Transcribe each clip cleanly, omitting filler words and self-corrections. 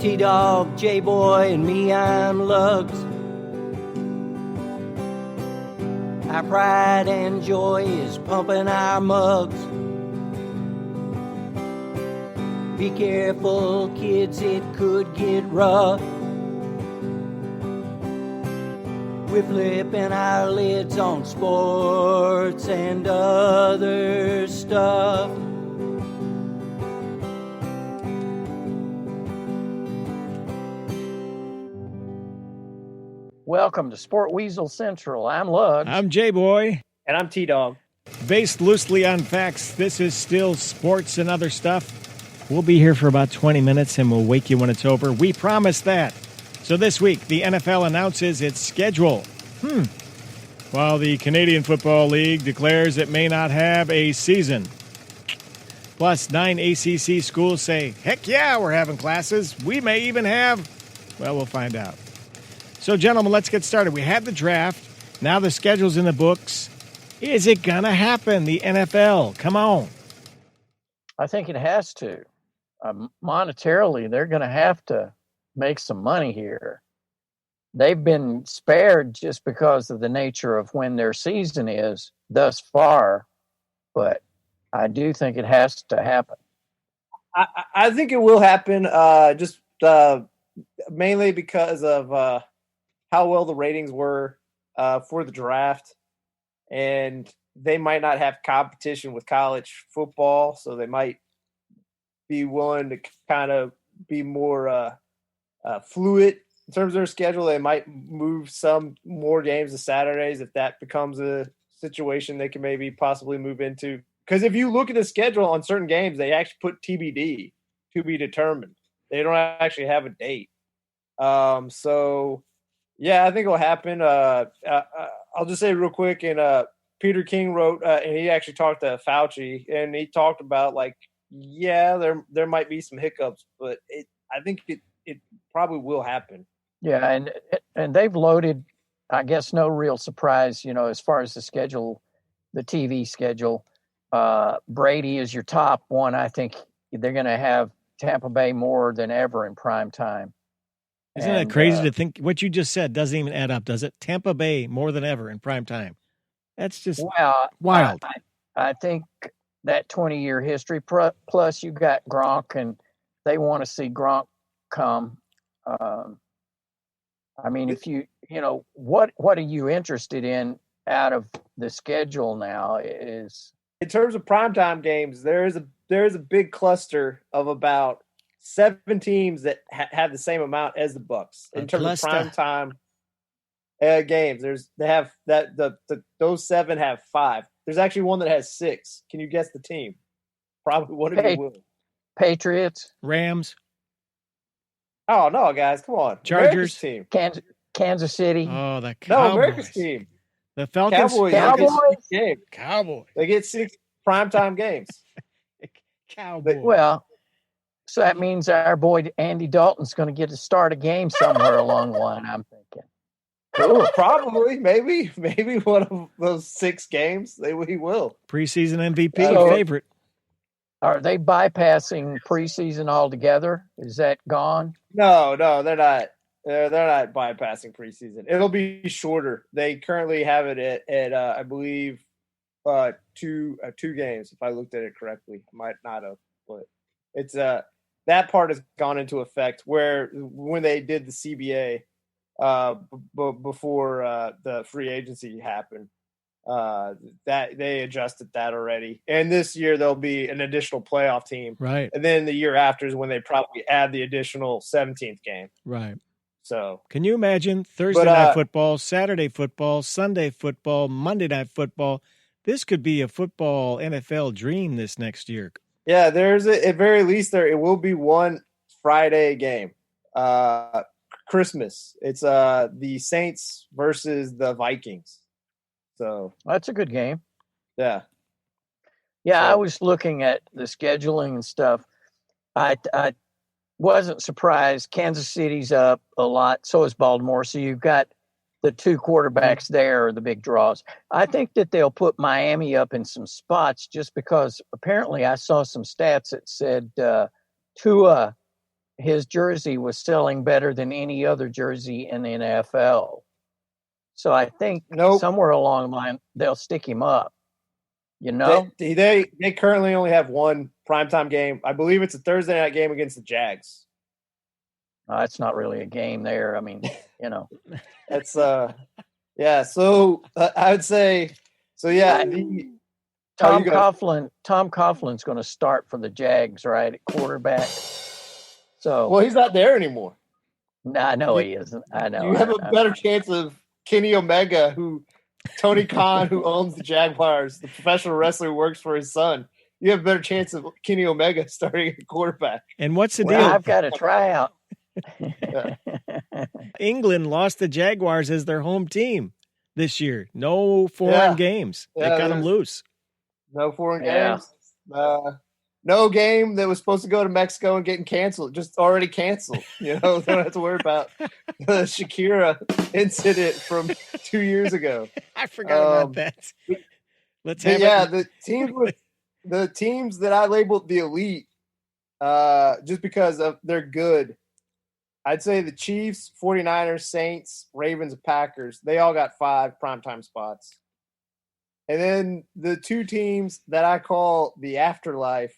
T-Dog, J-Boy, and me, I'm Lugs. Our pride and joy is pumping our mugs. Be careful, kids, it could get rough. We're flipping our lids on sports and other stuff. Welcome to Sport Weasel Central. I'm Lug. I'm J-Boy. And I'm T-Dog. Based loosely on facts, this is still sports and other stuff. We'll be here for about 20 minutes and we'll wake you when it's over. We promise that. So this week, the NFL announces its schedule. While the Canadian Football League declares it may not have a season. Plus, 9 ACC schools say, heck yeah, we're having classes. We may even have, well, we'll find out. So, gentlemen, let's get started. We had the draft. Now the schedule's in the books. Is it going to happen, the NFL? Come on. I think it has to. Monetarily, they're going to have to make some money here. They've been spared just because of the nature of when their season is thus far, but I do think it has to happen. I think it will happen just mainly because of how well the ratings were for the draft, and they might not have competition with college football, so they might be willing to kind of be more fluid in terms of their schedule. They might move some more games to Saturdays if that becomes a situation they can maybe possibly move into. Because if you look at the schedule on certain games, they actually put TBD, to be determined. They don't actually have a date. So, yeah, I think it'll happen. I'll just say real quick, and Peter King wrote, and he actually talked to Fauci, and he talked about, like, yeah, there might be some hiccups, but I think it probably will happen. Yeah, and they've loaded, I guess, no real surprise, as far as the schedule, the TV schedule. Brady is your top one. I think they're going to have Tampa Bay more than ever in prime time. Isn't that crazy to think? What you just said doesn't even add up, does it? Tampa Bay more than ever in prime time. That's just wild. I think that 20-year history, plus you got Gronk, and they want to see Gronk come. I mean, if what are you interested in out of the schedule now? Is in terms of primetime games, there is a big cluster of about 7 teams that have the same amount as the Bucks in terms of primetime games. Those 7 have 5. There's actually one that has 6. Can you guess the team? Probably one of you will. Patriots, Rams. Oh no, guys, come on! Chargers team, Kansas City. Oh, the Cowboys. No, America's team. The Falcons. Cowboys. They get 6 primetime games. Cowboys. Well, so that means our boy Andy Dalton's going to get to start a game somewhere along the line. I'm thinking. Cool. Probably, maybe one of those 6 games. He will. Preseason MVP favorite. Are they bypassing preseason altogether? Is that gone? No, they're not. They're not bypassing preseason. It'll be shorter. They currently have it at I believe 2 games. If I looked at it correctly, I might not have, but it's that part has gone into effect. Where when they did the CBA before the free agency happened. That they adjusted that already, and this year there'll be an additional playoff team, right? And then the year after is when they probably add the additional 17th game, right? So, can you imagine Thursday night football, Saturday football, Sunday football, Monday night football? This could be a football NFL dream this next year. Yeah, there's at very least it will be one Friday game. Christmas. It's the Saints versus the Vikings. So that's a good game. Yeah. Yeah, so I was looking at the scheduling and stuff. I wasn't surprised. Kansas City's up a lot. So is Baltimore. So you've got the 2 quarterbacks there are the big draws. I think that they'll put Miami up in some spots just because apparently I saw some stats that said Tua his jersey was selling better than any other jersey in the NFL. So I think somewhere along the line they'll stick him up. You know, they currently only have one primetime game. I believe it's a Thursday night game against the Jags. It's not really a game there. I mean, you know, it's yeah. So I would say so. Yeah, Tom Coughlin's going to start for the Jags, right, at quarterback. So well, he's not there anymore. I know he isn't. I know. You have a better chance of Kenny Omega, Tony Khan, who owns the Jaguars, the professional wrestler who works for his son. You have a better chance of Kenny Omega starting at quarterback. And what's the deal? I've got to try out. England lost the Jaguars as their home team this year. No foreign games. They cut them loose. No foreign games. No game that was supposed to go to Mexico and getting canceled, just already canceled. You know, don't have to worry about the Shakira incident from 2 years ago. I forgot about that. Let's have the teams that I labeled the elite, just because of they're good. I'd say the Chiefs, 49ers, Saints, Ravens, and Packers. They all got 5 primetime spots. And then the 2 teams that I call the afterlife.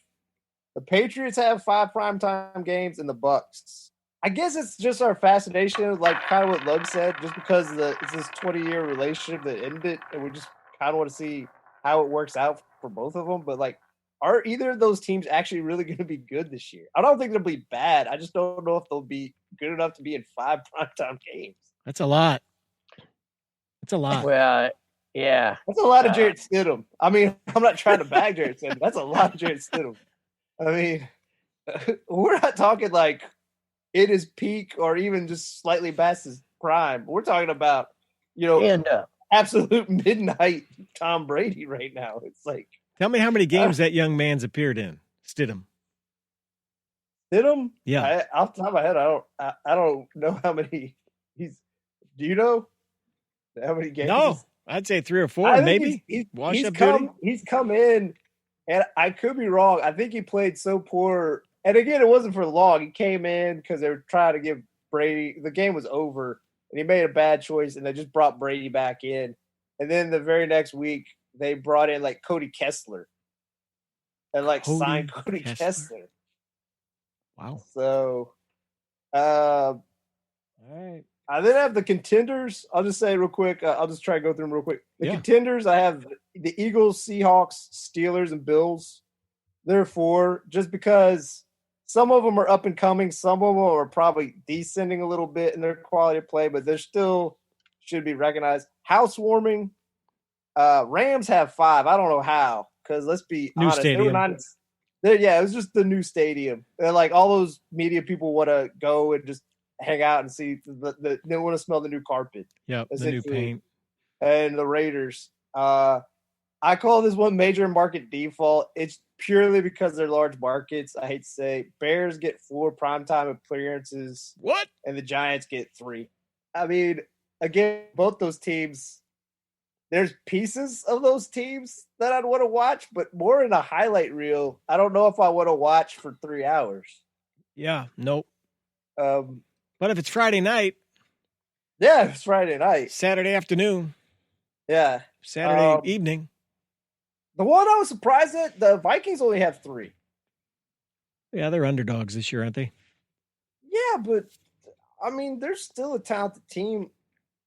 The Patriots have 5 primetime games, and the Bucks. I guess it's just our fascination, like kind of what Lug said, just because it's this 20-year relationship that ended, and we just kind of want to see how it works out for both of them. But, like, are either of those teams actually really going to be good this year? I don't think they'll be bad. I just don't know if they'll be good enough to be in 5 primetime games. That's a lot. That's a lot. Well, yeah. That's a lot of Jarrett Stidham. I mean, I'm not trying to bag Jarrett Stidham. That's a lot of Jarrett Stidham. I mean, we're not talking like it is peak or even just slightly past his prime. We're talking about, absolute midnight Tom Brady right now. It's like, tell me how many games that young man's appeared in, Stidham. Stidham? Yeah. Off the top of my head, I don't know how many he's. Do you know how many games? No, I'd say 3 or 4, maybe. He's come in. And I could be wrong. I think he played so poor. And again, it wasn't for long. He came in because they were trying to give Brady – the game was over, and he made a bad choice, and they just brought Brady back in. And then the very next week, they brought in, like, Cody Kessler and, like, signed Cody Kessler. Wow. So, all right. I then have the contenders. I'll just say real quick. I'll just try to go through them real quick. The contenders, I have the Eagles, Seahawks, Steelers, and Bills. There are 4, just because some of them are up and coming. Some of them are probably descending a little bit in their quality of play, but they're still should be recognized. Housewarming. Rams have 5. I don't know how, because let's be honest. Stadium. It was just the new stadium. And like all those media people want to go and just hang out and see they want to smell the new carpet. Yeah, the new paint. And the Raiders. I call this one major market default. It's purely because they're large markets. I hate to say Bears get 4 primetime appearances. What? And the Giants get 3. I mean, again, both those teams, there's pieces of those teams that I'd want to watch, but more in a highlight reel. I don't know if I want to watch for 3 hours. Yeah, nope. But if it's Friday night. Yeah, it's Friday night. Saturday afternoon. Yeah. Saturday evening. The one I was surprised at, the Vikings only have 3. Yeah, they're underdogs this year, aren't they? Yeah, but, I mean, they're still a talented team.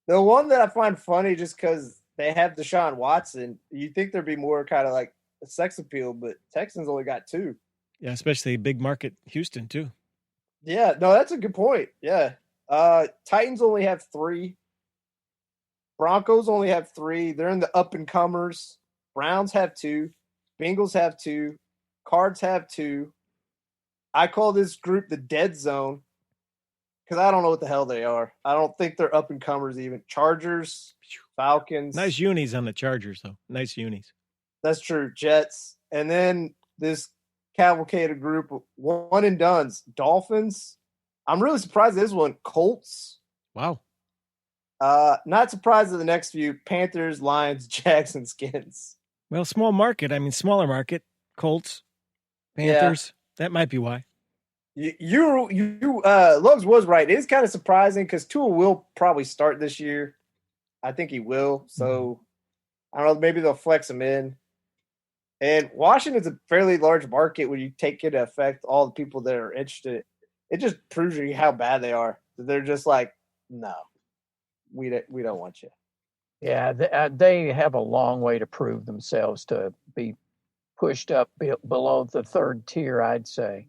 The one that I find funny just because they have Deshaun Watson, you think there'd be more kind of like a sex appeal, but Texans only got 2. Yeah, especially big market Houston, too. Yeah, no, that's a good point. Yeah. Titans only have 3. Broncos only have 3. They're in the up-and-comers. Browns have 2. Bengals have 2. Cards have 2. I call this group the dead zone because I don't know what the hell they are. I don't think they're up-and-comers even. Chargers, Falcons. Nice unis on the Chargers, though. Nice unis. That's true. Jets. And then this cavalcade group of one and dones. Dolphins. I'm really surprised at this one. Colts. Wow. Not surprised at the next few. Panthers, Lions, Jags, and Skins. Well, small market. I mean, smaller market. Colts, Panthers. Yeah. That might be why. Lugs was right. It's kind of surprising because Tua will probably start this year. I think he will. So I don't know. Maybe they'll flex him in. And Washington's a fairly large market when you take into effect all the people that are interested. It just proves you how bad they are. They're just like, no, we don't want you. Yeah, they have a long way to prove themselves to be pushed up below the third tier, I'd say.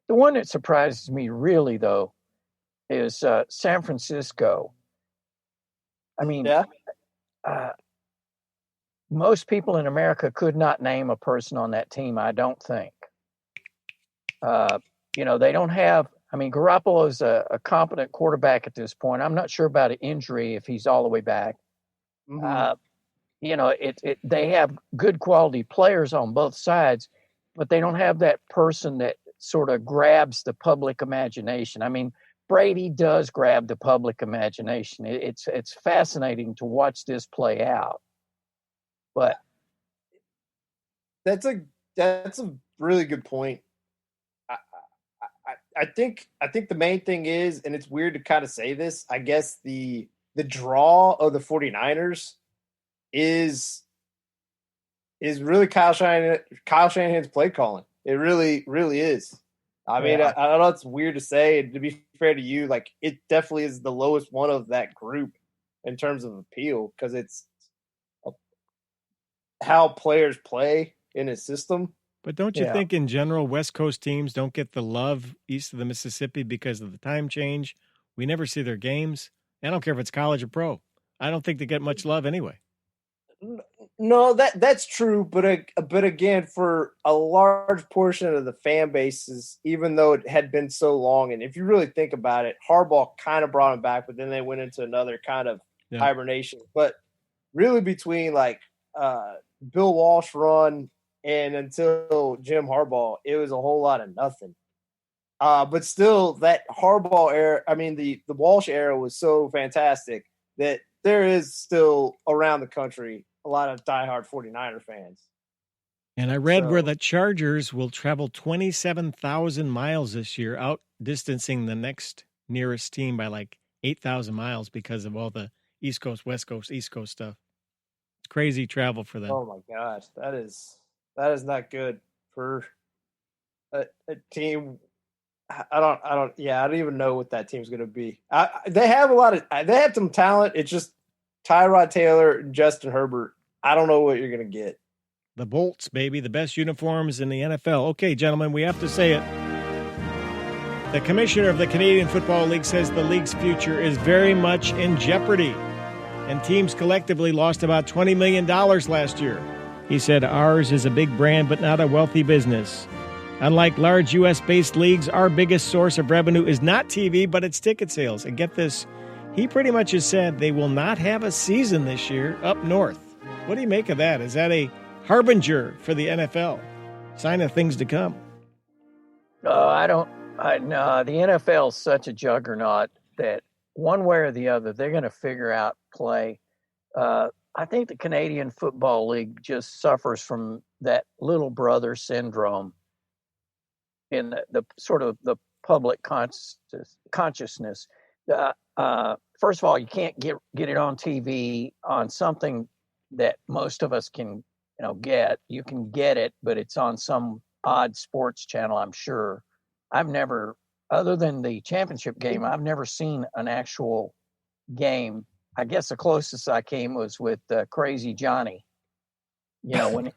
The one that surprises me really, though, is San Francisco. I mean, Yeah. Most people in America could not name a person on that team, I don't think. They don't have, I mean, Garoppolo's a competent quarterback at this point. I'm not sure about an injury if he's all the way back. Mm-hmm. They have good quality players on both sides, but they don't have that person that sort of grabs the public imagination. I mean, Brady does grab the public imagination. It's fascinating to watch this play out. But that's a really good point. I think the main thing is, and it's weird to kind of say this, I guess the draw of the 49ers is really Kyle Shanahan's play calling. It really, really is. I mean, I know it's weird to say, and to be fair to you, like it definitely is the lowest one of that group in terms of appeal because it's how players play in his system. But don't you think in general, West Coast teams don't get the love east of the Mississippi because of the time change? We never see their games. I don't care if it's college or pro. I don't think they get much love anyway. No, that's true, but again, for a large portion of the fan bases, even though it had been so long, and if you really think about it, Harbaugh kind of brought him back, but then they went into another kind of hibernation. But really, between like Bill Walsh run and until Jim Harbaugh, it was a whole lot of nothing. But still, that Harbaugh era, I mean, the Walsh era was so fantastic that there is still around the country a lot of diehard 49er fans. And I read where the Chargers will travel 27,000 miles this year, outdistancing the next nearest team by like 8,000 miles because of all the East Coast, West Coast, East Coast stuff. It's crazy travel for them. Oh my gosh, that is not good for a team. I don't even know what that team's going to be. They have some talent. It's just Tyrod Taylor and Justin Herbert. I don't know what you're going to get. The Bolts, baby, the best uniforms in the NFL. Okay, gentlemen, we have to say it. The commissioner of the Canadian Football League says the league's future is very much in jeopardy, and teams collectively lost about $20 million last year. He said, ours is a big brand, but not a wealthy business. Unlike large U.S.-based leagues, our biggest source of revenue is not TV, but it's ticket sales. And get this, he pretty much has said they will not have a season this year up north. What do you make of that? Is that a harbinger for the NFL? Sign of things to come? No, the NFL is such a juggernaut that one way or the other, they're going to figure out play. I think the Canadian Football League just suffers from that little brother syndrome in the sort of the public consciousness. First of all, you can't get it on TV on something that most of us can, get. You can get it, but it's on some odd sports channel, I'm sure. I've never, other than the championship game, I've never seen an actual game. I guess the closest I came was with Crazy Johnny.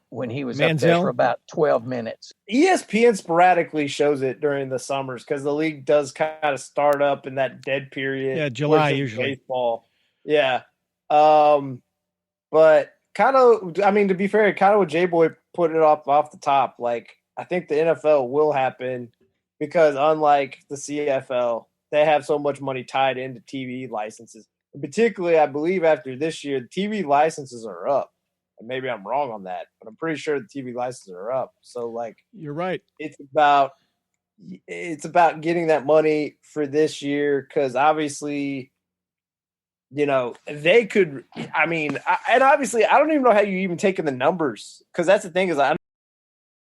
When he was up there for about 12 minutes. ESPN sporadically shows it during the summers because the league does kind of start up in that dead period. Yeah, July usually. Baseball. Yeah. But kind of, I mean, to be fair, kind of what J-Boy put it off the top. Like, I think the NFL will happen because unlike the CFL, they have so much money tied into TV licenses. And particularly, I believe after this year, the TV licenses are up. And maybe I'm wrong on that, but I'm pretty sure the TV licenses are up. So, like, you're right. It's about getting that money for this year because obviously, they could. I mean, and obviously, I don't even know how you even take in the numbers because that's the thing is I